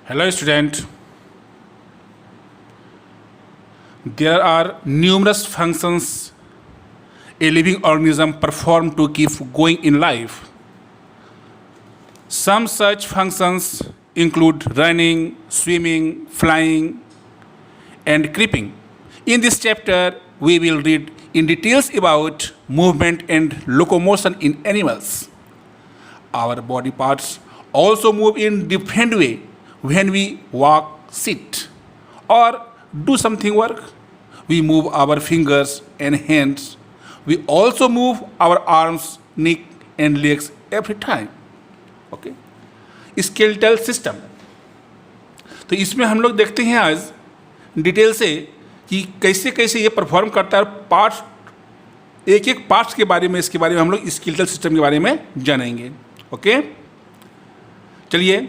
Hello student. There are numerous functions a living organism perform to keep going in life. Some such functions include running, swimming, flying, and creeping. In this chapter, we will read in details about movement and locomotion in animals. Our body parts also move in different way when we walk, sit, or do something work. We move our fingers and hands. We also move our arms, neck, and legs every time. Okay skeletal system, तो इसमें हम लोग देखते हैं आज detail से कि कैसे कैसे ये परफॉर्म करता है। पार्ट्स, एक एक पार्ट्स के बारे में, इसके बारे में हम लोग स्केलेटल सिस्टम के बारे में जानेंगे। ओके, चलिए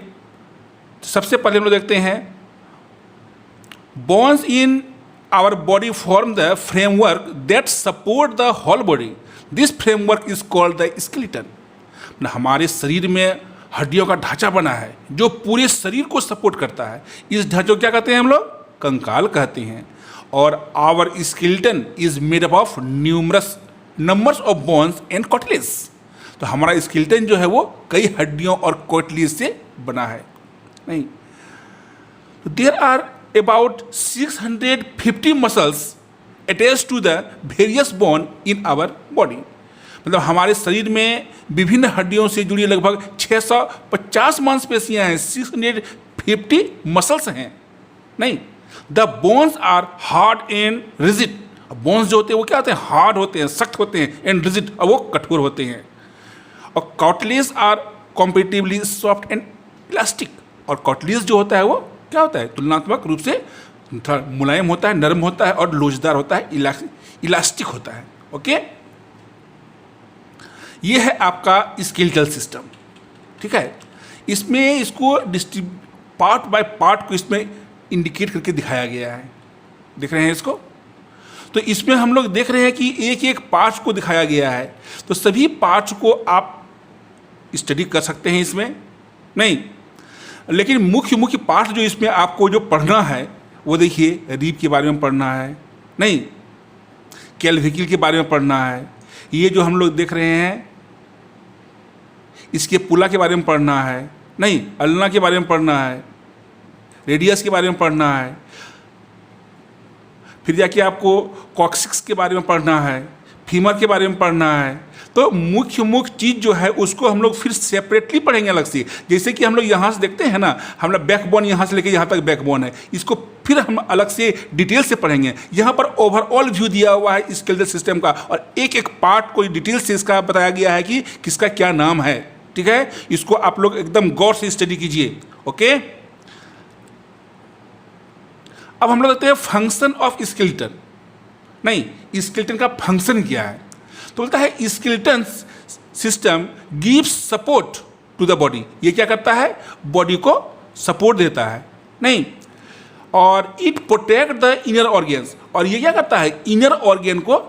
सबसे पहले हम लोग देखते हैं bones in our body form the framework that support the whole body. This framework is called the skeleton. हमारे शरीर में हड्डियों का ढांचा बना है जो पूरे शरीर को सपोर्ट करता है। इस ढांचे को क्या कहते हैं हम लोग? कंकाल कहते हैं। और our skeleton is made up of numerous numbers of bones and cartilage. तो हमारा स्केलेटन जो है वो कई हड्डियों और कार्टिलेज से बना है। नहीं, there are about 650 muscles attached to the various bone in our body. मतलब हमारे शरीर में विभिन्न हड्डियों से जुड़ी लगभग 650 मांसपेशियां हैं, 650 मसल्स हैं। नहीं, the bones are hard and rigid. Bones जो होते हैं वो क्या होते हैं? हार्ड होते हैं, सख्त होते हैं, एंड रिजिड, और वो कठोर होते हैं। और cartilage are comparatively soft and elastic. और कार्टिलेज जो होता है वो क्या होता है? तुलनात्मक रूप से थोड़ा मुलायम होता है, नरम होता है और लोचदार होता है, इलास्टिक होता है। ओके, ये है आपका स्केलेटल सिस्टम। ठीक है, इसमें इसको पार्ट बाय पार्ट को इसमें इंडिकेट करके दिखाया गया है। देख रहे हैं इसको? तो इसमें हम लोग देख रहे हैं कि एक एक पार्ट्स को दिखाया गया है। तो सभी पार्ट्स को आप स्टडी कर सकते हैं इसमें। नहीं, लेकिन मुख्य मुख्य पार्ट जो इसमें आपको जो पढ़ना है वो देखिए, रीप के बारे में पढ़ना है। नहीं, कैल्विकल के बारे में पढ़ना है। ये जो हम लोग देख रहे हैं इसके पुला के बारे में पढ़ना है। नहीं, अल्ना के बारे में पढ़ना है, रेडियस के बारे में पढ़ना है। फिर जाके आपको कॉक्सिक्स के बारे में पढ़ना है, फीमर के बारे में पढ़ना है। तो मुख्य मुख्य चीज़ जो है उसको हम लोग फिर सेपरेटली पढ़ेंगे अलग से। जैसे कि हम लोग यहाँ से देखते हैं ना, हमारा बैकबोन यहाँ से लेकर यहाँ तक बैकबोन है, इसको फिर हम अलग से डिटेल से पढ़ेंगे। यहाँ पर ओवरऑल व्यू दिया हुआ है स्केलेटल सिस्टम का, और एक एक पार्ट को डिटेल से इसका बताया गया है कि किसका क्या नाम है। ठीक है, इसको आप लोग एकदम गौर से स्टडी कीजिए। ओके, अब हम लोग देखते हैं फंक्शन ऑफ स्केलेटन। नहीं, स्केलेटन का फंक्शन क्या है? तो बोलता है skeleton system gives support to the body. ये क्या करता है? बॉडी को सपोर्ट देता है। नहीं, और it protect the inner organs. और ये क्या करता है? इनर ऑर्गन को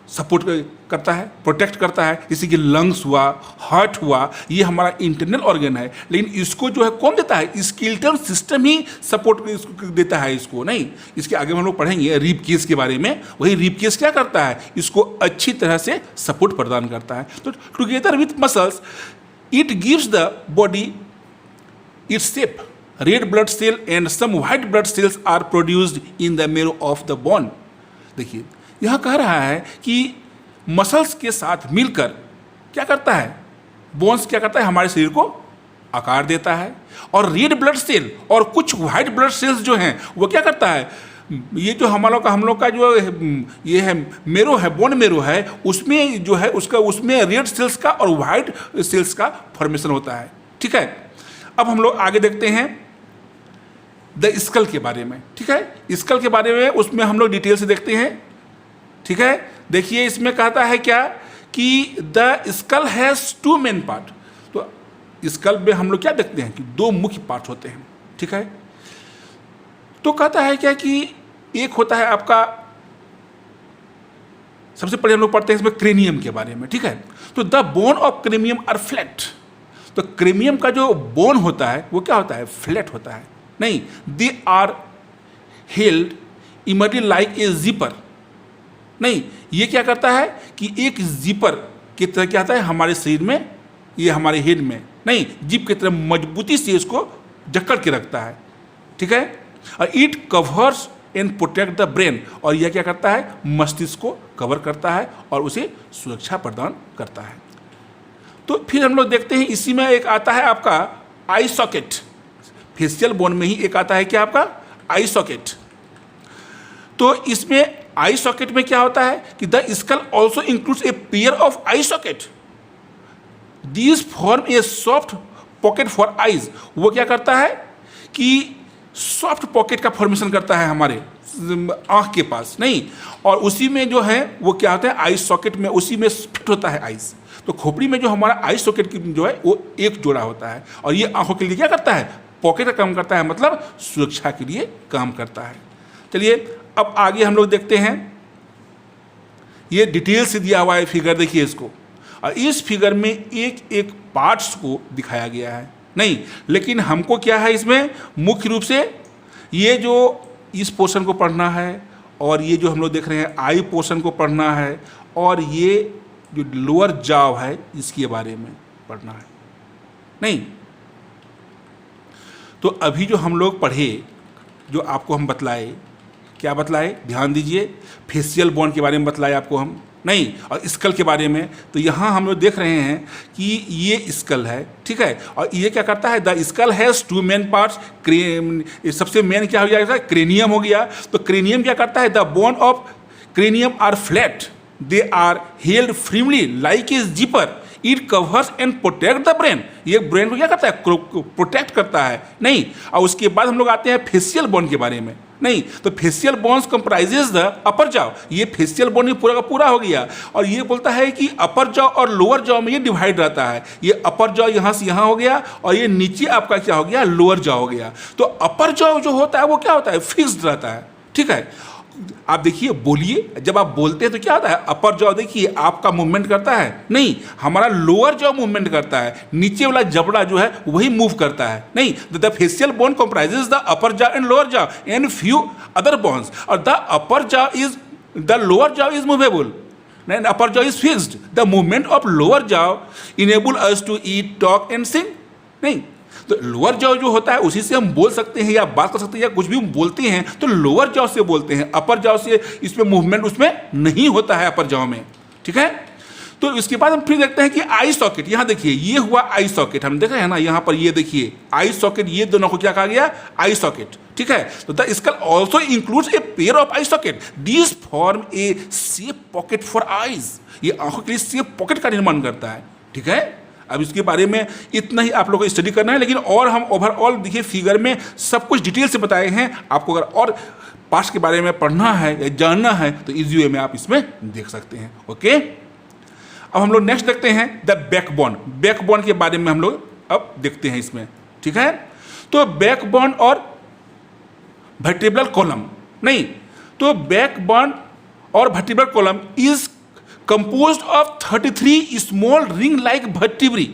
सपोर्ट करता है, प्रोटेक्ट करता है। जैसे कि लंग्स हुआ, हार्ट हुआ, ये हमारा इंटरनल ऑर्गन है, लेकिन इसको जो है कौन देता है? स्केलेटल सिस्टम ही सपोर्ट देता है इसको। नहीं, इसके आगे हम लोग पढ़ेंगे रिब केस के बारे में। वही रिब केस क्या करता है? इसको अच्छी तरह से सपोर्ट प्रदान करता है। तो together with muscles it gives the body its shape. Red blood cell and some white blood cells are produced in the marrow of the bone. देखिए, यह कह रहा है कि मसल्स के साथ मिलकर क्या करता है? बोन्स क्या करता है? हमारे शरीर को आकार देता है। और रेड ब्लड सेल और कुछ व्हाइट ब्लड सेल्स जो हैं वो क्या करता है? ये जो हम लोग का जो ये है मेरो है, बोन मेरो है, उसमें जो है उसमें रेड सेल्स का और व्हाइट सेल्स का फॉर्मेशन होता है। ठीक है, अब हम लोग आगे देखते हैं द स्कल के बारे में। ठीक है, स्कल के बारे में उसमें हम लोग डिटेल से देखते हैं। ठीक है, देखिए इसमें कहता है क्या कि the skull has 2 main part. तो स्कल में हम लोग क्या देखते हैं कि 2 मुख्य पार्ट होते हैं। ठीक है, तो कहता है क्या कि एक होता है आपका, सबसे पहले हम लोग पढ़ते हैं इसमें क्रेनियम के बारे में। ठीक है, तो the bone of cranium are flat. तो क्रेनियम का जो बोन होता है वो क्या होता है? फ्लैट होता है। नहीं, they are held firmly like a zipper. नहीं, ये क्या करता है कि एक जिपर की तरह क्या आता है हमारे शरीर में, ये हमारे हेड में, नहीं जिप की तरह मजबूती से इसको जकड़ के रखता है, ठीक है। और it covers and protect the brain, और यह क्या करता है मस्तिष्क को कवर करता है और उसे सुरक्षा प्रदान करता है। तो फिर हम लोग देखते हैं इसी में एक आता है आपका आई सॉकेट, फेशियल बोन में ही एक आता है क्या आपका आई सॉकेट। तो इसमें आई सॉकेट में क्या होता है कि the skull also includes a pair of I socket, these form A soft pocket for eyes. वो क्या करता है कि सॉफ्ट पॉकेट का फॉर्मेशन करता है हमारे आँख के पास, नहीं, और उसी में जो है वो क्या होता है आई सॉकेट में, उसी में फिट होता है आइज। तो खोपड़ी में जो हमारा आई सॉकेट की जो है वो एक जोड़ा होता है, और ये आंखों के लिए क्या करता है पॉकेट का काम करता है, मतलब सुरक्षा के लिए काम करता है। चलिए अब आगे हम लोग देखते हैं, ये डिटेल से दिया हुआ है फिगर, देखिए इसको, और इस फिगर में एक एक पार्ट्स को दिखाया गया है, नहीं, लेकिन हमको क्या है इसमें मुख्य रूप से ये जो इस पोर्शन को पढ़ना है, और ये जो हम लोग देख रहे हैं आई पोर्शन को पढ़ना है, और ये जो लोअर जाव है इसके बारे में पढ़ना है, नहीं। तो अभी जो हम लोग पढ़े, जो आपको हम बतलाए, क्या बतलाए ध्यान दीजिए, फेशियल बोन के बारे में बतलाए आपको हम, नहीं, और स्कल के बारे में। तो यहाँ हम लोग देख रहे हैं कि ये स्कल है, ठीक है, और ये क्या करता है the skull has two main parts, सबसे मेन क्या हो जाएगा क्रेनियम हो गया। तो क्रेनियम क्या करता है the bone of cranium are flat, they are held firmly like a zipper, it covers and protect the brain. ये ब्रेन को क्या करता है प्रोटेक्ट करता है, नहीं। और उसके बाद हम लोग आते हैं फेशियल बोन के बारे में, नहीं। तो facial bones comprises the upper jaw, ये फेशियल बोन ही पूरा का पूरा हो गया, और ये बोलता है कि अपर जॉ और लोअर जॉ में ये डिवाइड रहता है। ये अपर जॉ यहाँ से यहाँ हो गया, और ये नीचे आपका क्या हो गया लोअर जॉ हो गया। तो अपर जॉ जो होता है वो क्या होता है फिक्स्ड रहता है, ठीक है। आप देखिए बोलिए, जब आप बोलते हैं तो क्या होता है अपर जॉ देखिए आपका मूवमेंट करता है, नहीं, हमारा लोअर जॉ मूवमेंट करता है, नीचे वाला जबड़ा जो है वही मूव करता है, नहीं। The facial bone comprises the upper jaw and lower jaw and few other bones, और the upper jaw is the lower jaw is movable, and upper jaw is fixed. The movement of lower jaw enable us to eat, talk and sing. नहीं, तो lower jaw जो होता है उसी से हम बोल सकते हैं या बात कर सकते हैं या कुछ भी बोलते हैं तो लोअर जॉ से बोलते हैं, अपर जॉ से इसमें मूवमेंट उसमें नहीं होता है अपर जॉ में, ठीक है। तो इसके बाद हम फिर देखते हैं कि आई सॉकेट, यहाँ देखिए ये हुआ आई सॉकेट, हम देख रहे हैं ना यहाँ पर, ये देखिए आई सॉकेट, ये दोनों को क्या कहा गया आई सॉकेट, ठीक है। तो the skull also includes a pair of I socket, these form a safe pocket for eyes, ये आंखों के लिए सेफ पॉकेट का निर्माण करता है, ठीक है। अब इसके बारे में इतना ही आप लोगों को स्टडी करना है, लेकिन और हम ओवरऑल देखिए फिगर में सब कुछ डिटेल से बताए हैं। आपको अगर और पार्ट्स के बारे में पढ़ना है या जानना है तो इजी वे में आप इसमें देख सकते हैं, ओके। अब हम लोग नेक्स्ट देखते हैं द बैकबोन, बैकबोन के बारे में हम लोग अब देखते हैं इसमें, ठीक है। तो बैकबोन और वर्टिब्रल कॉलम, नहीं, तो बैकबोन और vertebral column is composed of 33 small ring-like vertebrae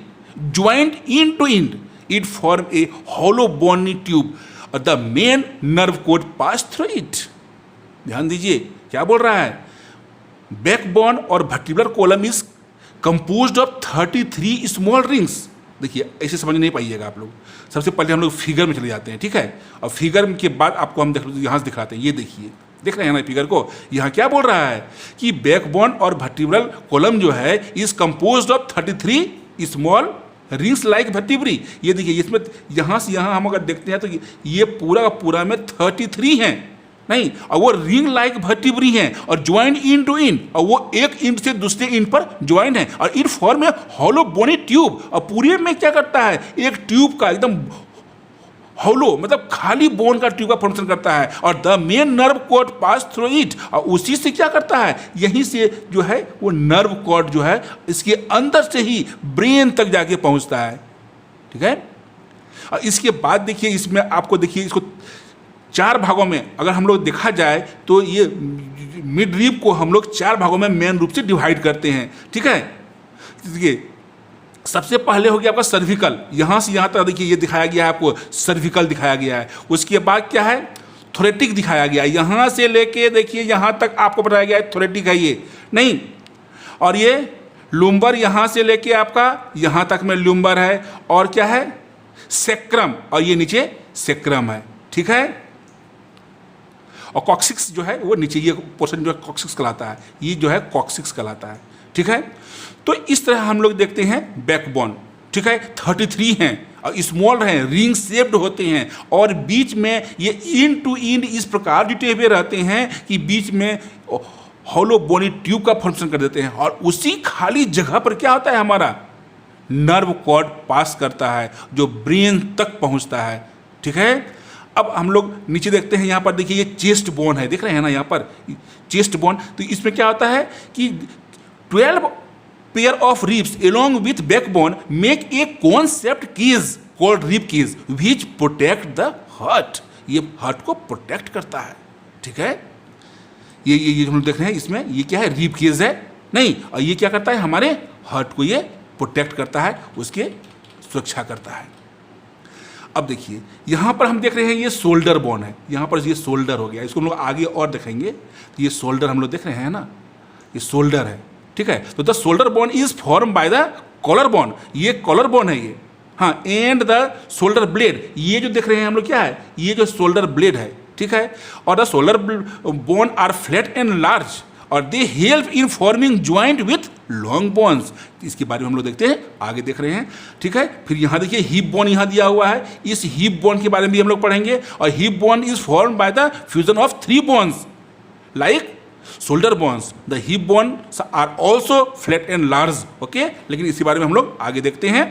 joined end to end. It form a hollow bony tube. The main nerve cord pass through it. ध्यान दीजिए क्या बोल रहा है, बैकबोन और vertebral column is composed of 33 small rings. देखिए ऐसे समझ नहीं पाइएगा आप लोग, सबसे पहले हम लोग फिगर में चले जाते हैं, ठीक है, और फिगर के बाद आपको हम यहाँ से दिखाते हैं। ये देखिए, देख रहे हैं ना फिगर को, यहाँ क्या बोल रहा है कि बैकबोन और वर्टिब्रल कॉलम जो है is composed of 33 small rings like vertebrae. ये देखिए इसमें यहाँ से यहाँ हम अगर देखते हैं तो ये पूरा का पूरा में 33 हैं, नहीं, और वो रिंग लाइक वर्टिब्री हैं और ज्वाइंट इन टू इन, और वो एक इंड से दूसरे इंड पर ज्वाइंट है, और it form a hollow bony tube. और पूरे में क्या करता है एक ट्यूब का एकदम हॉलो मतलब खाली बोन का ट्यूब का फंक्शन करता है, और the main nerve cord pass through it, और उसी से क्या करता है यहीं से जो है वो नर्व कॉर्ड जो है इसके अंदर से ही ब्रेन तक जाके पहुंचता है, ठीक है। और इसके बाद देखिए इसमें आपको देखिए इसको 4 भागों में अगर हम लोग देखा जाए तो ये मिड रिब को हम लोग 4 भागों में मेन रूप से डिवाइड करते हैं, ठीक है। देखिए सबसे पहले हो गया आपका सर्विकल, यहाँ से यहाँ तक देखिए ये दिखाया गया है आपको, सर्विकल दिखाया गया है। उसके बाद क्या है, थोरेटिक दिखाया गया है, यहाँ से लेके देखिए यहाँ तक आपको बताया गया है थोरेटिक है ये नहीं। और ये लुम्बर यहाँ से लेके आपका यहाँ तक में लुम्बर है, और क्या है सेक्रम, और ये नीचे सेक्रम है, ठीक है। और कॉक्सिक्स जो है वो नीचे, ये पोर्शन जो है कॉक्सिक्स कहलाता है, ये जो है कॉक्सिक्स कहलाता है, ठीक है। तो इस तरह हम लोग देखते हैं बैकबोन, ठीक है। 33 हैं और स्मॉल हैं, रिंग शेप्ड होते हैं, और बीच में ये इन टू इन इस प्रकार जुटे हुए रहते हैं कि बीच में हॉलो बोनी ट्यूब का फंक्शन कर देते हैं। और उसी खाली जगह पर क्या होता है, हमारा नर्व कॉर्ड पास करता है जो ब्रेन तक पहुंचता है, ठीक है। अब हम लोग नीचे देखते हैं, यहाँ पर देखिए ये चेस्ट बोन है, देख रहे हैं ना यहाँ पर चेस्ट बोन। तो इसमें क्या होता है कि 12 pair of ribs along with backbone make a concept cage called rib cage which protect the heart। ये हार्ट को प्रोटेक्ट करता है, ठीक है। ये जो हम देख रहे हैं इसमें ये क्या है, रिब केज है नहीं, और ये क्या करता है, हमारे हार्ट को ये प्रोटेक्ट करता है, उसके सुरक्षा करता है। अब देखिए यहाँ पर हम देख रहे हैं ये शोल्डर बोन है, यहाँ पर ये शोल्डर हो गया, इसको हम लोग आगे और देखेंगे। तो ये शोल्डर हम लोग देख रहे हैं ना, ये शोल्डर है, ठीक है। तो the shoulder bone is form by the collar bone, ये कॉलर बोन है ये, हाँ। एंड द शोल्डर ब्लेड, ये जो देख रहे हैं हम लोग क्या है, ये जो शोल्डर ब्लेड है, ठीक है। और the shoulder bone are flat and large और they help in forming joint with long bones. इसके बारे में हम लोग देखते हैं, आगे देख रहे हैं, ठीक है। फिर यहाँ देखिए हिप बोन यहाँ दिया हुआ है, इस हिप बोन के बारे में भी हम लोग पढ़ेंगे। और hip bone is form by the fusion of 3 bones like shoulder bones. The hip bone are also flat and large, okay. लेकिन इसी बारे में हम लोग आगे देखते हैं।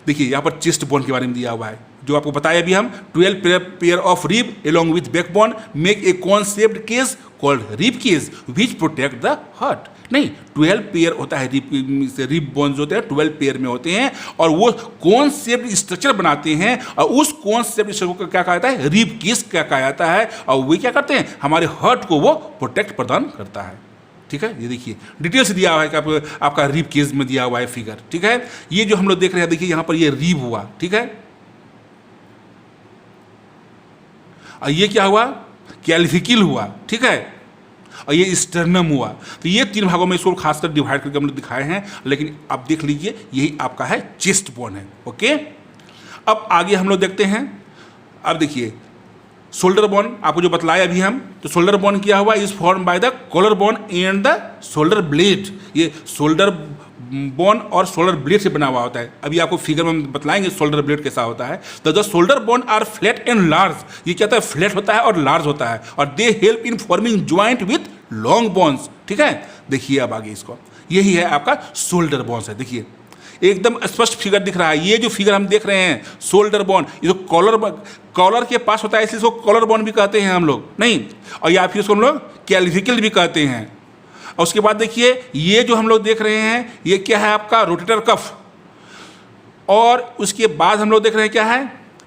देखिए यहाँ पर चेस्ट बोन के बारे में दिया हुआ है, जो आपको बताया अभी हम, 12 pair of rib along with backbone make a cone shaped cage called rib cage which protect the heart। नहीं, 12 पेयर होता है, रिब बोन्स होते हैं 12 पेयर में होते हैं, और वो कौन शेप्ड स्ट्रक्चर बनाते हैं, और उस कौन शेप्ड स्ट्रक्चर को क्या कहा जाता है, रिब केज क्या कहा जाता है। और वे क्या करते हैं, हमारे हार्ट को वो प्रोटेक्ट प्रदान करता है, ठीक है। ये देखिए डिटेल्स दिया हुआ है कि आपका रिब केज में दिया हुआ है फिगर, ठीक है। ये जो हम लोग देख रहे हैं, देखिए यहाँ पर ये रिब हुआ, ठीक है। और ये क्या हुआ, कैल्विकल हुआ, ठीक है। और ये स्टर्नम हुआ। तो ये 3 भागों में इसको खासकर डिवाइड करके हम लोग दिखाए हैं, लेकिन आप देख लीजिए यही आपका है चेस्ट बोन है, ओके। अब आगे हम लोग देखते हैं। अब देखिए शोल्डर बोन आपको जो बतलाया अभी हम, तो शोल्डर बोन किया हुआ is form by the collar bone and the shoulder blade. ये शोल्डर बोन और शोल्डर ब्लेड से बना हुआ होता है। अभी आपको फिगर में बतलाएंगे शोल्डर ब्लेड कैसा होता है। तो the shoulder bone are flat and large, ये क्या होता है, फ्लैट होता है और लार्ज होता है, और they help in forming joint with long bones, ठीक है। देखिए अब आगे इसको, यही है आपका शोल्डर बोन्स है। देखिए एकदम स्पष्ट फिगर दिख रहा है, ये जो फिगर हम देख रहे हैं शोल्डर बोन, ये जो कॉलर के पास होता है, इसलिए इसको कॉलर बोन भी कहते हैं हम लोग, नहीं। और या फिर इसको हम लोग कैल्विकल भी कहते हैं। और उसके बाद देखिए ये जो हम लोग देख रहे हैं, ये क्या है आपका रोटेटर कफ। और उसके बाद हम लोग देख रहे हैं क्या है,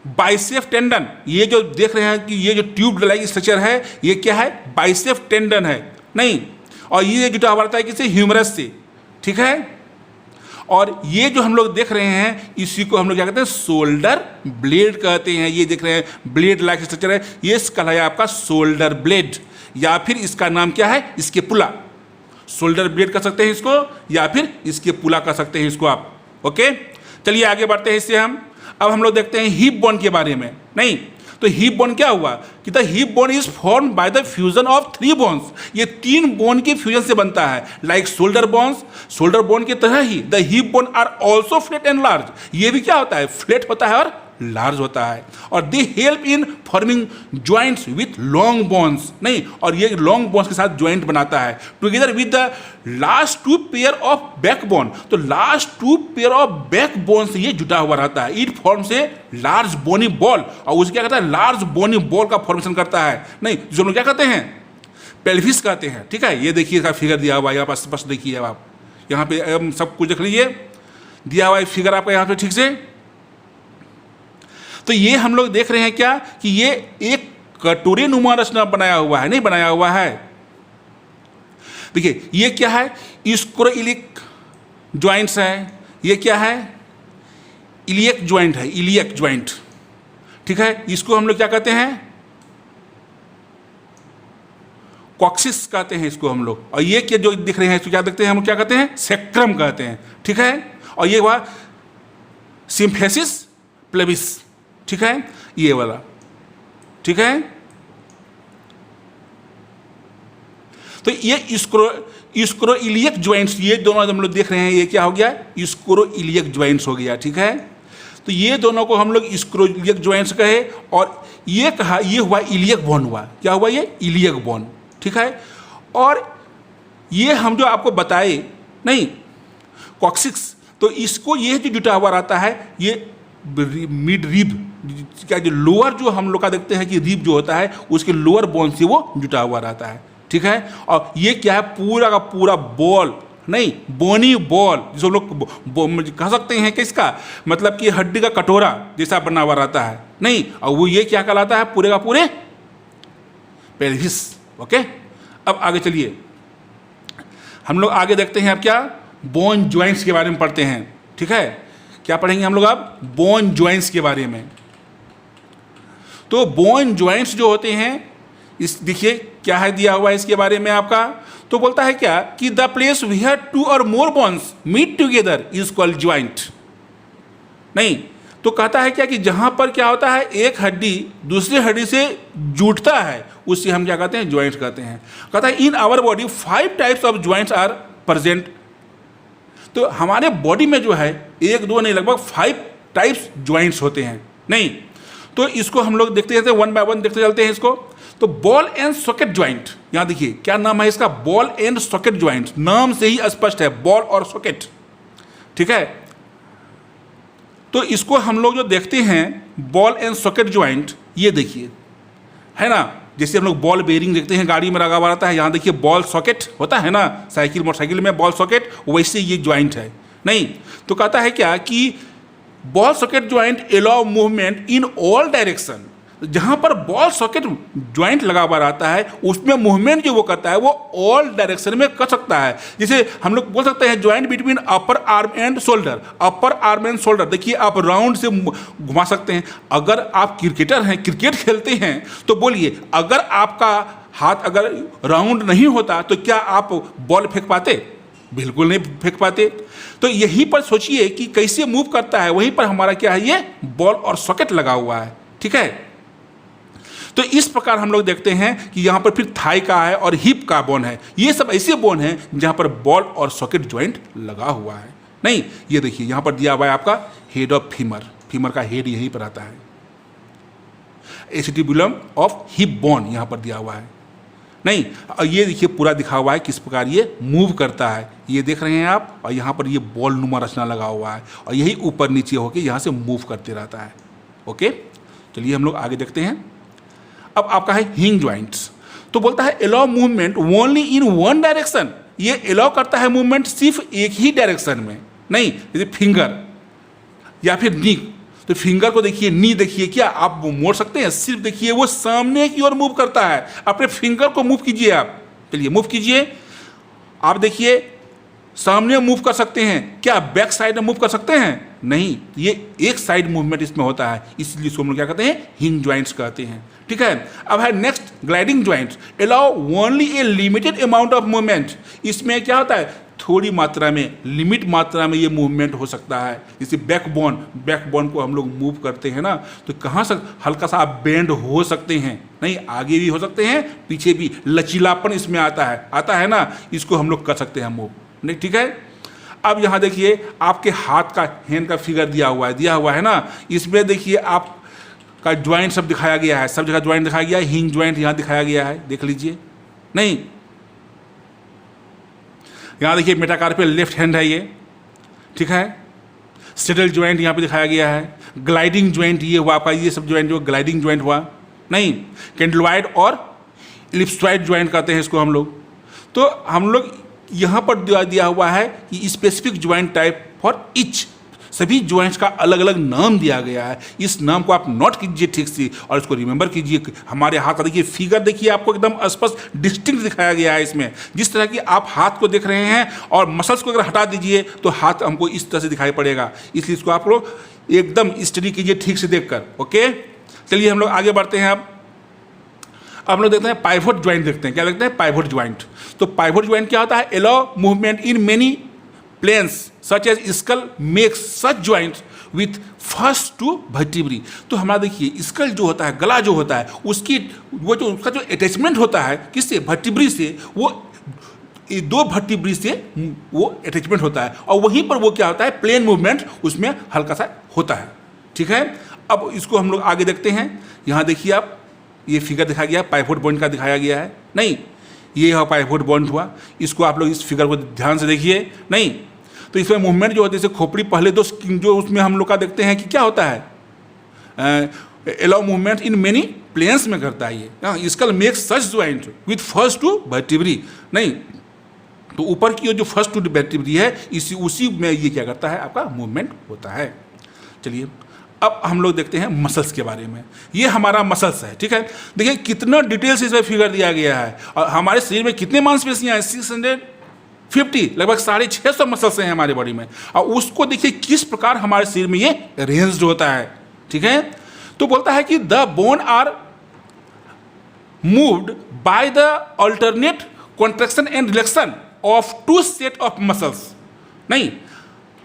बाइसेप टेंडन। ये जो देख रहे हैं कि ये जो ट्यूब लाइक स्ट्रक्चर है, ये क्या है, बाइसेप टेंडन है, नहीं। और ये जुटा हुआ रहता है किससे, ह्यूमरस से, ठीक है। और ये जो हम लोग देख रहे हैं, इसी को हम लोग क्या कहते हैं, शोल्डर ब्लेड कहते हैं। ये देख रहे हैं ब्लेड लाइक स्ट्रक्चर है, ये कहलाया आपका शोल्डर ब्लेड, या फिर इसका नाम क्या है, स्कैपुला। शोल्डर ब्लेड कर सकते हैं इसको, या फिर स्कैपुला कर सकते हैं इसको आप, ओके। चलिए आगे बढ़ते हैं इससे हम। अब हम लोग देखते हैं हिप बोन के बारे में, नहीं। तो हिप बोन क्या हुआ कि the hip bone is form by the fusion of 3 bones. ये 3 बोन के फ्यूजन से बनता है, like shoulder bones. Shoulder bone की तरह ही the hip bone are also flat and large. ये भी क्या होता है, फ्लैट होता है और लार्ज होता है। और they help in forming joints with long bones, नहीं। और ये लॉन्ग बोन्स के साथ ज्वाइंट बनाता है together with the last 2 pair of back bone. तो last 2 pair of back bone से ये जुटा हुआ रहता है। इट फॉर्म से लार्ज बोनी बॉल, और उसे क्या कहता है, लार्ज बोनी बॉल का फॉर्मेशन करता है, नहीं। जो लोग क्या कहते हैं, पेल्विस कहते हैं, ठीक है। ये देखिए इसका फिगर दिया हुआ है यहाँ पर, स्पष्ट देखिए अब आप यहाँ पे सब कुछ देख लीजिए, दिया हुआ है फिगर आपका यहाँ पे ठीक से। तो ये हम लोग देख रहे हैं क्या कि ये एक कटोरे नुमा रचना बनाया हुआ है, नहीं बनाया हुआ है। देखिए ये क्या है, स्क्रोइलिक ज्वाइंट्स है, ये क्या है? इलियक ज्वाइंट है, इलियक ज्वाइंट, ठीक है। इसको हम लोग क्या कहते हैं? कॉक्सिस कहते हैं इसको हम लोग। और ये क्या जो दिख रहे हैं इसको क्या देखते हैं हम लोग, क्या कहते हैं? सेक्रम कहते हैं, ठीक है। और ये हुआ सिम्फेसिस प्लेबिस, ठीक है, ये वाला, ठीक है। तो ये स्क्रोइलियक ज्वाइंट्स, ये दोनों हम लोग देख रहे हैं, ये क्या हो गया? स्क्रोइलियक ज्वाइंट्स हो गया, ठीक है। तो ये दोनों को हम लोग स्क्रोइलियक ज्वाइंट्स कहे। और ये कहा, ये हुआ इलियक बोन हुआ, क्या हुआ? ये इलियक बोन, ठीक है। और ये हम जो आपको बताए नहीं कॉक्सिक्स, तो इसको ये जो जुटा हुआ रहता है, ये मिड रिब, क्या जो लोअर जो हम लोग का देखते हैं कि रिब जो होता है उसके लोअर बोन से वो जुटा हुआ रहता है, ठीक है। और ये क्या है? पूरा का पूरा बॉल, नहीं बोनी बॉल, जिसको हम लोग कह सकते हैं कि इसका मतलब कि हड्डी का कटोरा जैसा बना हुआ रहता है, नहीं। और वो ये क्या कहलाता है? पूरे का पूरे पेल्विस, ओके। अब आगे चलिए, हम लोग आगे देखते हैं अब क्या? बोन ज्वाइंट्स के बारे में पढ़ते हैं, ठीक है। क्या पढ़ेंगे हम लोग अब? बोन ज्वाइंट्स के बारे में। तो बोन ज्वाइंट्स जो होते हैं, इस देखिए क्या है दिया हुआ है इसके बारे में आपका। तो बोलता है क्या कि the place where two or more bones meet together is called joint, नहीं। तो कहता है क्या कि जहां पर क्या होता है, एक हड्डी दूसरी हड्डी से जुटता है, उससे हम क्या कहते हैं? ज्वाइंट कहते हैं। कहता है in our body 5 types of joints are present. तो हमारे बॉडी में जो है 1 2 नहीं, लगभग 5 टाइप्स ज्वाइंट्स होते हैं, नहीं। तो इसको हम लोग देखते जाते हैं, 1 बाय 1 देखते चलते हैं इसको। तो बॉल एंड सॉकेट ज्वाइंट, यहां देखिए क्या नाम है इसका? बॉल एंड सॉकेट ज्वाइंट, नाम से ही स्पष्ट है, बॉल और सॉकेट, ठीक है। तो इसको हम लोग जो देखते हैं बॉल एंड सॉकेट ज्वाइंट, ये देखिए है ना, जैसे हम लोग बॉल बेरिंग देखते हैं गाड़ी में लगा हुआ रहता है, यहाँ देखिए बॉल सॉकेट होता है ना, साइकिल मोटरसाइकिल में बॉल सॉकेट, वैसे ये ज्वाइंट है, नहीं। तो कहता है क्या कि ball socket joint allow movement in all direction. जहाँ पर बॉल सॉकेट ज्वाइंट लगा हुआ रहता है उसमें मूवमेंट जो वो करता है वो ऑल डायरेक्शन में कर सकता है। जैसे हम लोग बोल सकते हैं joint between upper arm and shoulder, upper arm and shoulder देखिए आप राउंड से घुमा सकते हैं। अगर आप क्रिकेटर हैं, क्रिकेट खेलते हैं, तो बोलिए अगर आपका हाथ अगर राउंड नहीं होता तो क्या आप बॉल फेंक पाते? बिल्कुल नहीं फेंक पाते। तो यहीं पर सोचिए कि कैसे मूव करता है, वहीं पर हमारा क्या है, ये बॉल और सॉकेट लगा हुआ है, ठीक है। तो इस प्रकार हम लोग देखते हैं कि यहाँ पर फिर थाई का है और हिप का बोन है, ये सब ऐसे बोन हैं जहाँ पर बॉल और सॉकेट ज्वाइंट लगा हुआ है, नहीं। ये देखिए यहाँ पर दिया हुआ है आपका हेड ऑफ फीमर, फीमर का हेड यहीं पर आता है, एसिटिबुलम ऑफ हिप बोन यहाँ पर दिया हुआ है, नहीं। और ये देखिए पूरा दिखा हुआ है किस प्रकार ये मूव करता है, ये देख रहे हैं आप। और यहाँ पर ये बॉल नुमा रचना लगा हुआ है और यही ऊपर नीचे होकर यहाँ से मूव करते रहता है, ओके। चलिए हम लोग आगे देखते हैं। अब आपका है हिंग ज्वाइंट्स। तो बोलता है allow movement only in one direction, ये अलाउ करता है मूवमेंट सिर्फ एक ही डायरेक्शन में, नहीं। जैसे फिंगर या फिर नी, तो फिंगर को देखिए, नी देखिए क्या आप मोड़ सकते हैं? सिर्फ देखिए वो सामने की ओर मूव करता है। अपने फिंगर को मूव कीजिए आप, चलिए मूव कीजिए। आप देखिए सामने मूव कर सकते हैं, क्या बैक साइड में मूव कर सकते हैं? नहीं, ये एक साइड मूवमेंट इसमें होता है, इसलिए इसको हम लोग क्या कहते हैं? हिंग ज्वाइंट्स कहते हैं, ठीक है। अब है next gliding joints, allow only A limited amount of movement. इसमें क्या होता है? थोड़ी मात्रा में, लिमिट मात्रा में ये मूवमेंट हो सकता है। जैसे बैकबोन को हम लोग मूव करते हैं ना, तो कहाँ से हल्का सा आप बेंड हो सकते हैं, नहीं आगे भी हो सकते हैं पीछे भी, लचीलापन इसमें आता है ना, इसको हम लोग कर सकते हैं मूव, नहीं, ठीक है। अब यहाँ देखिए आपके हाथ का, हैंड का फिगर दिया हुआ है ना, इसमें देखिए आप का ज्वाइंट सब दिखाया गया है, सब जगह ज्वाइंट दिखाया गया है। हिंग ज्वाइंट यहाँ दिखाया गया है, देख लीजिए, नहीं। यहाँ देखिए मेटाकार्पियल लेफ्ट हैंड है ये, ठीक है। सेडल ज्वाइंट यहाँ पे दिखाया गया है। ग्लाइडिंग ज्वाइंट ये हुआ आपका, ये सब ज्वाइंट जो ग्लाइडिंग ज्वाइंट हुआ, नहीं। कैंडलवाइड और इलिप्सॉइड ज्वाइंट कहते हैं इसको हम लोग। तो हम लोग यहाँ पर दिया हुआ है कि specific joint type for each सभी ज्वाइंट्स का अलग अलग नाम दिया गया है। इस नाम को आप नोट कीजिए ठीक से और इसको रिमेंबर कीजिए। हमारे हाथ का देखिए फिगर, देखिए आपको एकदम स्पष्ट डिस्टिंक्ट दिखाया गया है इसमें। जिस तरह की आप हाथ को देख रहे हैं और मसल्स को अगर हटा दीजिए तो हाथ हमको इस तरह से दिखाई पड़ेगा, इसलिए इसको आप लोग एकदम स्टडी कीजिए ठीक से देखकर। ओके, चलिए हम लोग आगे बढ़ते हैं। अब हम लोग देखते हैं पाइवोट ज्वाइंट देखते हैं। क्या देखते हैं? Pivot joint. तो पाइवोट ज्वाइंट क्या होता है? Allow movement in many planes such as skull makes such joints with first two vertebrae. तो हमारा देखिए स्कल जो होता है, गला जो होता है, उसकी वो जो उसका जो अटैचमेंट होता है किससे? वर्टिब्री से। वो दो वर्टिब्री से वो अटैचमेंट होता है और वहीं पर वो क्या होता है? प्लेन मूवमेंट उसमें हल्का सा होता है। ठीक है, अब इसको हम लोग आगे देखते हैं। यहाँ देखिए आप, ये फिगर दिखाया गया, पाइवोट बॉन्ड का दिखाया गया है। नहीं, ये पाइवोट बॉन्ड हुआ। इसको आप लोग इस फिगर को ध्यान से देखिए। नहीं, तो इसमें मूवमेंट जो होती है, जैसे खोपड़ी पहले दो जो उसमें हम लोग का देखते हैं कि क्या होता है, allow movement in many planes में करता है ये। Skull makes such joint with first two vertebrae. नहीं, तो ऊपर की जो फर्स्ट टू वर्टिब्री है उसी में ये क्या करता है? आपका मूवमेंट होता है। चलिए अब हम लोग देखते हैं मसल्स के बारे में। ये हमारा मसल्स है। ठीक है, देखिए कितना डिटेल से इसमें फिगर दिया गया है और हमारे शरीर में कितने मांसपेशियां हैं? 650, लगभग 650 मसल्स हैं हमारे बॉडी में। और उसको देखिए किस प्रकार हमारे शरीर में ये अरेंज्ड होता है। ठीक है, तो बोलता है कि the bone are moved by the alternate contraction and relaxation of two set of muscles. नहीं,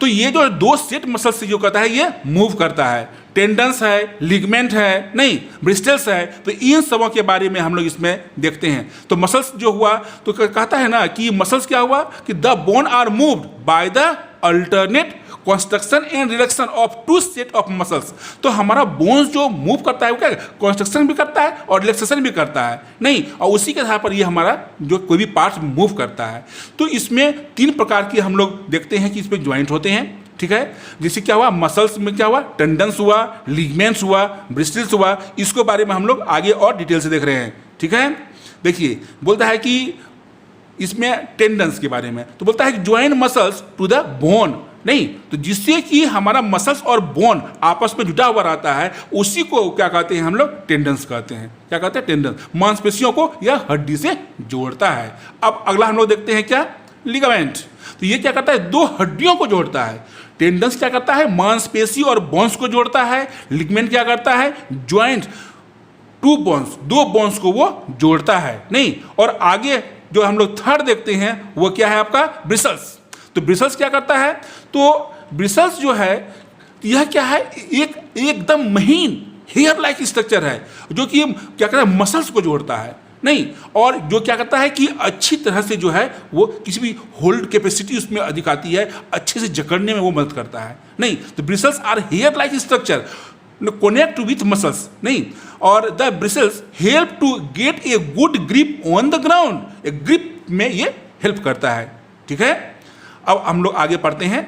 तो ये जो दो सेट मसल्स से जो करता है ये मूव करता है। टेंडन्स है, लिगमेंट है, नहीं ब्रिस्टल्स है। तो इन सबों के बारे में हम लोग इसमें देखते हैं। तो मसल्स जो हुआ तो कहता है ना कि मसल्स क्या हुआ कि the bone are moved by the alternate construction and reduction of two set of muscles. तो हमारा बोन्स जो मूव करता है वो क्या कंस्ट्रक्शन भी करता है और रिलैक्सेशन भी करता है। नहीं, और उसी के आधार पर ये हमारा जो कोई भी पार्ट मूव करता है। तो इसमें 3 प्रकार की हम लोग देखते हैं कि इसमें ज्वाइंट होते हैं। ठीक है, जैसे क्या हुआ मसल्स में क्या हुआ? टेंडन्स हुआ, लिगमेंट्स हुआ, ब्रिस्टल्स हुआ। इसको बारे में हम लोग आगे और डिटेल से देख रहे हैं। ठीक है, देखिए बोलता है कि इसमें टेंडन्स के बारे में तो बोलता है कि join muscles to the bone. नहीं, तो जिससे कि हमारा मसल्स और बोन आपस में जुटा हुआ रहता है उसी को क्या कहते हैं हम लोग? टेंडन्स कहते हैं। क्या कहते हैं? टेंडन्स। मांसपेशियों को यह हड्डी से जोड़ता है। अब अगला हम लोग देखते हैं क्या? लिगामेंट। तो ये क्या करता है? 2 हड्डियों को जोड़ता है। टेंडन्स क्या करता है? मांसपेशी और बोन्स को जोड़ता है। लिगामेंट क्या करता है? ज्वाइंट 2 बोन्स, 2 बोन्स को वो जोड़ता है। नहीं, और आगे जो हम लोग थर्ड देखते हैं वो क्या है? आपका ब्रिसल्स। तो ब्रिसल्स क्या करता है? तो ब्रिसल्स जो है यह क्या है? एक एकदम महीन हेयर लाइक स्ट्रक्चर है जो कि क्या करता है? मसल्स को जोड़ता है। नहीं, और जो क्या करता है कि अच्छी तरह से जो है वो किसी भी होल्ड कैपेसिटी उसमें अधिक आती है, अच्छे से जकड़ने में वो मदद करता है। नहीं, तो bristles are hair like structure connect with muscles। नहीं, और the bristles help to get a good grip on the ground. एक ग्रिप में ये हेल्प करता है। ठीक है, अब हम लोग आगे पढ़ते हैं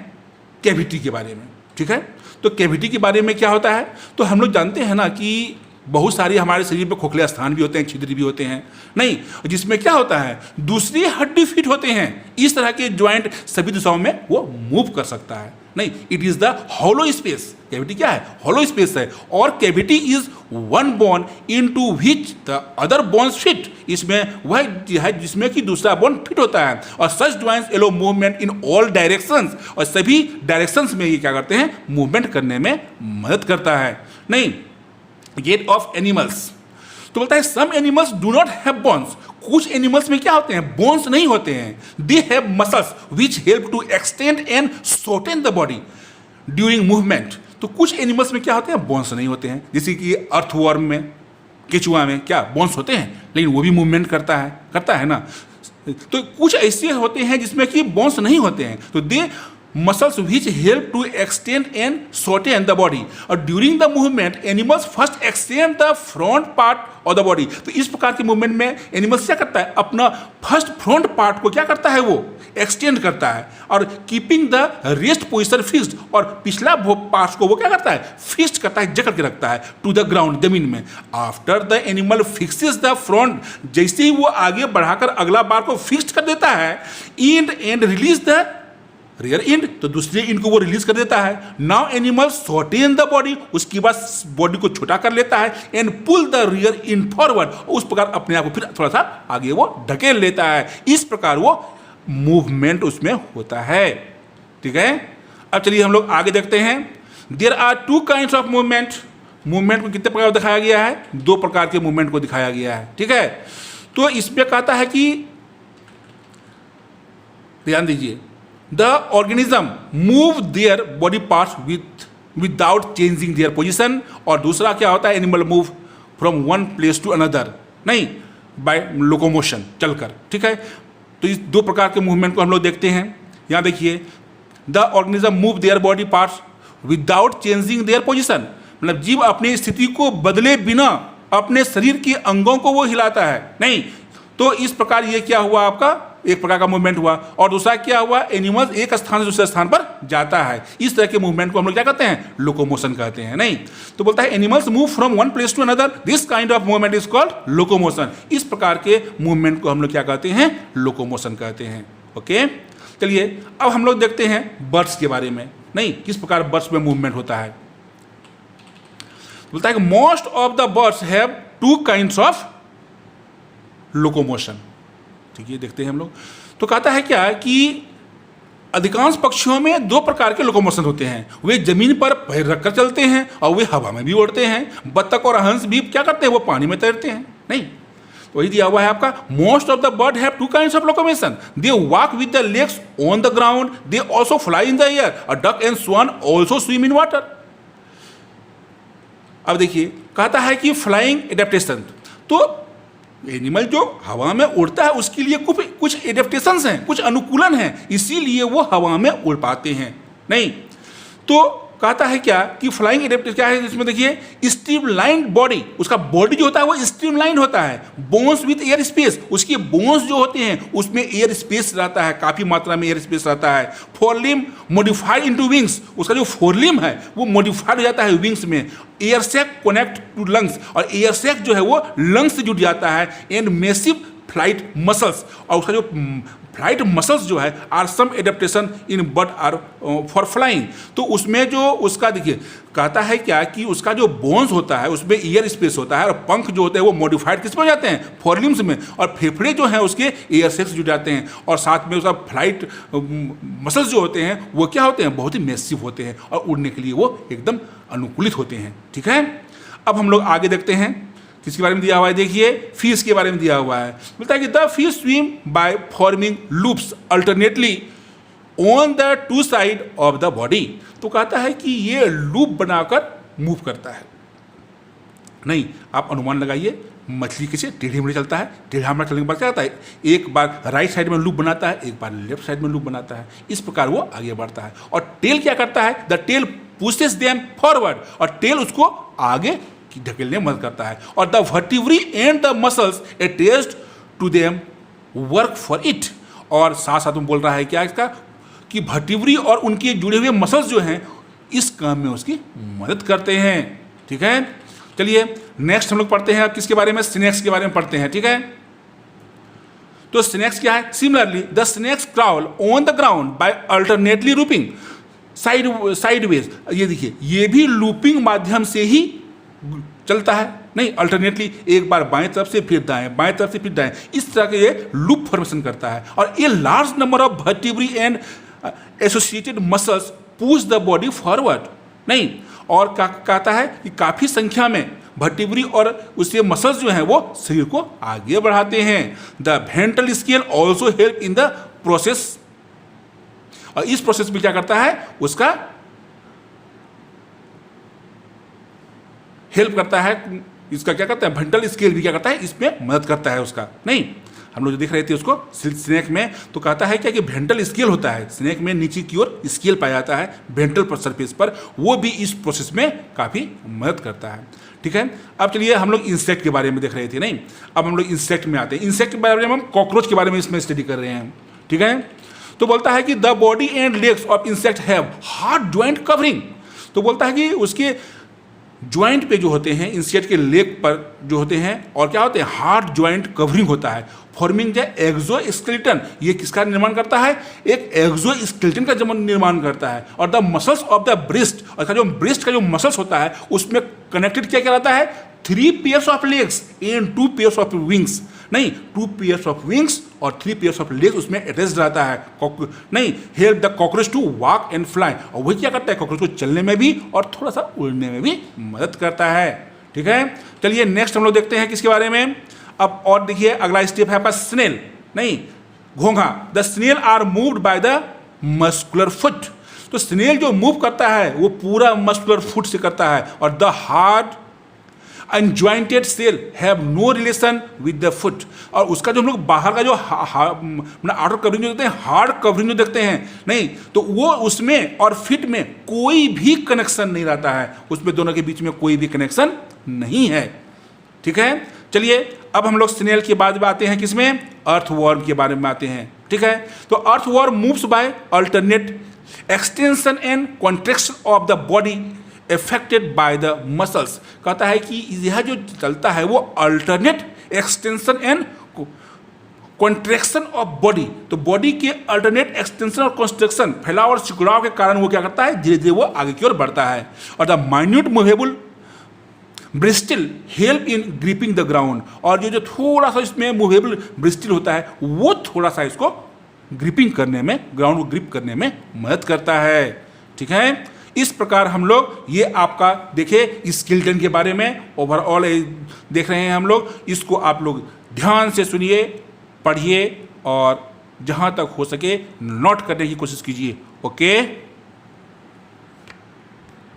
कैविटी के बारे में। ठीक है, तो कैविटी के बारे में क्या होता है? तो हम लोग जानते हैं ना कि बहुत सारी हमारे शरीर में खोखले स्थान भी होते हैं, छिद्र भी होते हैं। नहीं, जिसमें क्या होता है? दूसरी हड्डी फिट होते हैं। इस तरह के ज्वाइंट सभी दिशाओं में वो मूव कर सकता है। नहीं, it is the hollow space. Cavity क्या है? हॉलो स्पेस है। और cavity is one bone into which the other bones fit. इसमें वह है जिसमें कि दूसरा बोन फिट होता है। और such joints allow movement in all directions. और सभी डायरेक्शंस में ये क्या करते हैं? मूवमेंट करने में मदद करता है। नहीं, गेट ऑफ एनिमल्स। तो बोलता है some animals do not have bones. कुछ एनिमल्स में क्या होते हैं? बोन्स नहीं होते हैं। They have muscles which help to extend and shorten the body during movement. तो कुछ एनिमल्स में क्या होते हैं? बोन्स नहीं होते हैं। जैसे कि अर्थवर्म में, केचुआ में क्या बोन्स होते हैं, लेकिन वो भी मूवमेंट करता है ना। तो कुछ ऐसे होते हैं जिसमें कि बोन्स नहीं होते हैं। तो दे muscles which help to extend and shorten the body। और during the movement animals first extend the front part of the body। तो इस प्रकार के मूवमेंट में एनिमल्स क्या करता है? अपना फर्स्ट फ्रंट पार्ट को क्या करता है? वो एक्सटेंड करता है और keeping the rest position fixed. और पिछला पार्ट को वो क्या करता है? फिक्स्ड करता है, जकड़ के रखता है टू द ग्राउंड, जमीन में। After the animal fixes the front, जैसे ही वो आगे बढ़ाकर अगला बार को फिक्स्ड कर देता है, and release the rear end, तो दूसरे इंड को वो रिलीज कर देता है। Now animal shorten the body, उसके बाद बॉडी को छोटा कर लेता है, and pull the rear end forward, उस प्रकार अपने आप को फिर थोड़ा सा आगे वो ढकेल लेता है। इस प्रकार वो मूवमेंट उसमें होता है। ठीक है, अब चलिए हम लोग आगे देखते हैं। There are two kinds of movement. Movement को कितने प्रकार दिखाया गया है? दो प्रकार के मूवमेंट को दिखाया गया है। ठीक है, तो इसमें कहता है कि ध्यान दीजिए, the organism move their body parts without changing their position, और दूसरा क्या होता है, animal move from one place to another, नहीं बाय लोकोमोशन, चलकर। ठीक है, तो इस दो प्रकार के मूवमेंट को हम लोग देखते हैं। यहाँ देखिए, the organism move their body parts without changing their position, मतलब जीव अपनी स्थिति को बदले बिना अपने शरीर के अंगों को वो हिलाता है, नहीं। तो इस प्रकार ये क्या हुआ, आपका एक प्रकार का मूवमेंट हुआ। और दूसरा क्या हुआ, एनिमल्स एक स्थान से दूसरे स्थान पर जाता है। इस तरह के मूवमेंट को हम लोग क्या कहते हैं, लोकोमोशन कहते हैं, नहीं। तो बोलता है animals move from one place to another, this kind of movement is called locomotion. इस प्रकार के मूवमेंट को हम लोग क्या कहते हैं, लोकोमोशन कहते हैं। ओके, चलिए अब हम लोग देखते हैं बर्ड्स के बारे में, नहीं, किस प्रकार बर्ड्स में मूवमेंट होता है। बोलता है कि most of the birds have two kinds of locomotion. ठीक है, देखते हैं हम लोग। तो कहता है क्या कि अधिकांश पक्षियों में दो प्रकार के लोकोमोशन होते हैं, वे जमीन पर पैर रखकर चलते हैं और वे हवा में भी उड़ते हैं। बत्तख और हंस भी क्या करते हैं, वो पानी में तैरते हैं, नहीं। तो वही दिया हुआ है आपका, most of the bird have two kinds of locomotion, they walk with the legs on the ground, they also fly in the air, a duck and swan also swim in water. अब देखिए, कहता है कि flying adaptation, तो animal जो हवा में उड़ता है उसके लिए कुछ एडेप्टेशंस हैं, कुछ अनुकूलन हैं, इसीलिए वो हवा में उड़ पाते हैं, नहीं। तो कहता है क्या कि फ्लाइंग एडेप्टेशन क्या है, इसमें देखिए स्ट्रीमलाइंड बॉडी, उसका बॉडी जो होता है वो स्ट्रीमलाइंड होता है। बोन्स विथ एयर स्पेस, उसके बोन्स जो होते हैं उसमें एयर स्पेस रहता है, काफ़ी मात्रा में एयर स्पेस रहता है। फोरलिम मॉडिफाइड इनटू विंग्स, उसका जो फोरलिम है वो मॉडिफाइड हो जाता है विंग्स में। Air sac connect to lungs, और एयर सैक जो है वो लंग्स से जुड़ जाता है। एंड मैसिव फ्लाइट मसल्स, और उसका जो फ्लाइट मसल्स जो है are some adaptation in bird are for flying. तो उसमें जो उसका देखिए कहता है क्या कि उसका जो बोन्स होता है उसमें एयर स्पेस होता है, और पंख जो होते हैं वो मॉडिफाइड किस में हो जाते हैं, फोरलिम्स में, और फेफड़े जो हैं उसके एयर सेक्स जुड़ जाते हैं। और साथ में उसका फ्लाइट मसल्स जो होते हैं वो क्या होते हैं, बहुत ही मैसिव होते हैं, और उड़ने के लिए वो एकदम अनुकूलित होते हैं। ठीक है, अब हम लोग आगे देखते हैं किसके बारे में दिया हुआ है, देखिए फिश के बारे में दिया हुआ है। बोलता है कि the fish swim by forming loops alternately on the two side of the body. तो कहता है कि ये लूप बनाकर मूव करता है, नहीं। आप अनुमान लगाइए मछली कैसे टेढ़ी मेढ़ी चलता है, टेढ़ा मेढ़ा चलने के बाद क्या होता है, एक बार राइट साइड में लूप बनाता है, एक बार लेफ्ट साइड में लूप बनाता है। इस प्रकार वो आगे बढ़ता है। और टेल क्या करता है, the tail pushes them forward, और टेल उसको आगे ढकेलने में मदद करता है। और the vertebrae and the muscles attached to them work for it, और साथ साथ में बोल रहा है क्या इसका कि वर्टिब्री और उनके जुड़े हुए मसल्स जो हैं इस काम में उसकी मदद करते हैं। ठीक है, चलिए नेक्स्ट हम लोग पढ़ते हैं अब किसके बारे में, स्नेक्स के बारे में पढ़ते हैं। ठीक है, तो स्नेक्स क्या है, similarly the snakes crawl on the ground by alternately looping sideways. ये देखिए ये भी लूपिंग माध्यम से ही चलता है, नहीं, अल्टरनेटली एक बार बाएं तरफ से फिर दाएं, बाएं तरफ से फिर दाएं, इस तरह के ये लूप फॉर्मेशन करता है। और ये large number of vertebrae and associated muscles push the body forward, नहीं। और कहता है कि काफ़ी संख्या में वर्टिब्री और उसके मसल्स जो हैं वो शरीर को आगे बढ़ाते हैं। The ventral scale also help in the process, और इस प्रोसेस में क्या करता है, उसका हेल्प करता है। इसका क्या करता है, वेंट्रल स्केल भी क्या करता है, इसमें मदद करता है उसका, नहीं। हम लोग जो देख रहे थे उसको स्नेक में, तो कहता है क्या कि वेंट्रल स्केल होता है स्नेक में, नीचे की ओर स्केल पाया जाता है वेंट्रल पर सरफेस पर, वो भी इस प्रोसेस में काफ़ी मदद करता है। ठीक है, अब चलिए हम लोग इंसेक्ट के बारे में देख रहे थे, नहीं। अब हम लोग इंसेक्ट में आते हैं। इंसेक्ट के बारे में हम कॉकरोच के बारे में इसमें स्टडी कर रहे हैं। ठीक है, तो बोलता है कि the body and legs of insect have hard joint covering. तो बोलता है कि उसके ज्वाइंट पे जो होते हैं इंसेक्ट के लेग पर जो होते हैं, और क्या होते हैं, हार्ड ज्वाइंट कवरिंग होता है फॉर्मिंग द एक्सोस्केलेटन। ये किसका निर्माण करता है? एक एक्सोस्केलेटन का जब निर्माण करता है। और the muscles of the breast, और जो ब्रेस्ट का जो मसल्स होता है उसमें कनेक्टेड क्या रहता है? 3 pairs of legs and 2 pairs of wings. नहीं, 2 पेयर्स ऑफ विंग्स और 3 पेयर्स ऑफ लेग्स उसमें अटैच रहता है। नहीं, help the cockroach to walk and fly. और वही क्या करता है? कॉकरोच को चलने में भी और थोड़ा सा उड़ने में भी मदद करता है। ठीक है, चलिए नेक्स्ट हम लोग देखते हैं किसके बारे में। अब और देखिए अगला स्टेप है आपका स्नेल, नहीं घोंघा। The snail are moved by the muscular foot. तो स्नेल जो मूव करता है वो पूरा मस्कुलर फुट से करता है। और the hard unjointed cell have no relation with the foot. और उसका जो हम लोग बाहर का जो आउटर कवरिंग जो देखते हैं, हार्ड कवरिंग जो देखते हैं, नहीं तो वो उसमें और फिट में कोई भी कनेक्शन नहीं रहता है। उसमें दोनों के बीच में कोई भी कनेक्शन नहीं है। ठीक है, चलिए अब हम लोग स्नेल के बाद में आते हैं किसमें? अर्थवर्म के बारे में आते हैं। ठीक है, तो earthworm moves bye alternate extension and contraction of the body affected by the muscles. कहता है कि यह जो चलता है वो alternate extension and contraction of body. तो बॉडी के अल्टरनेट एक्सटेंशन और कॉन्ट्रैक्शन, फैलाव और सिकुड़ाव के कारण वो क्या करता है? धीरे धीरे वो आगे की ओर बढ़ता है। और the minute movable bristle help in gripping the ground. और जो थोड़ा सा इसमें मूवेबल ब्रिस्टिल होता है वो थोड़ा सा इसको ग्रिपिंग करने में, ग्राउंड को ग्रिप करने में मदद करता है। ठीक है, इस प्रकार हम लोग ये आपका देखे स्केलेटन के बारे में ओवरऑल देख रहे हैं हम लोग। इसको आप लोग ध्यान से सुनिए, पढ़िए और जहाँ तक हो सके नोट करने की कोशिश कीजिए। ओके।